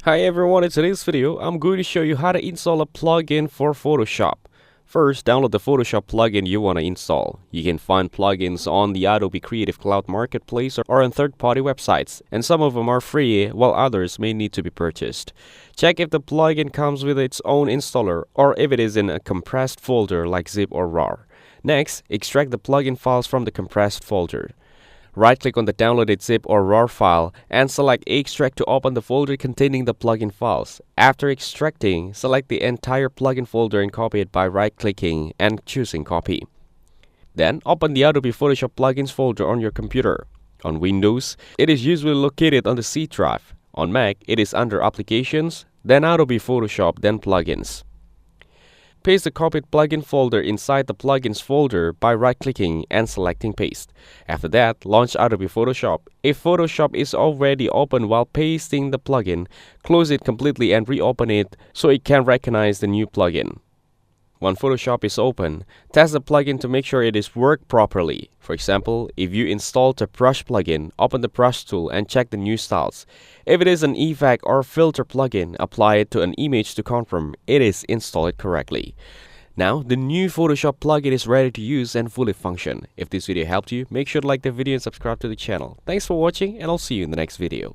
Hi everyone, in today's video, I'm going to show you how to install a plugin for Photoshop. First, download the Photoshop plugin you want to install. You can find plugins on the Adobe Creative Cloud Marketplace or on third-party websites, and some of them are free, while others may need to be purchased. Check if the plugin comes with its own installer or if it is in a compressed folder like zip or RAR. Next, extract the plugin files from the compressed folder. Right-click on the downloaded zip or RAR file and select Extract to open the folder containing the plugin files. After extracting, select the entire plugin folder and copy it by right-clicking and choosing Copy. Then, open the Adobe Photoshop Plugins folder on your computer. On Windows, it is usually located on the C drive. On Mac, it is under Applications, then Adobe Photoshop, then Plugins. Paste the copied plugin folder inside the plugins folder by right-clicking and selecting Paste. After that, launch Adobe Photoshop. If Photoshop is already open while pasting the plugin, close it completely and reopen it so it can recognize the new plugin. When Photoshop is open, test the plugin to make sure it is worked properly. For example, if you installed the brush plugin, open the brush tool and check the new styles. If it is an effect or filter plugin, apply it to an image to confirm it is installed correctly. Now, the new Photoshop plugin is ready to use and fully function. If this video helped you, make sure to like the video and subscribe to the channel. Thanks for watching, and I'll see you in the next video.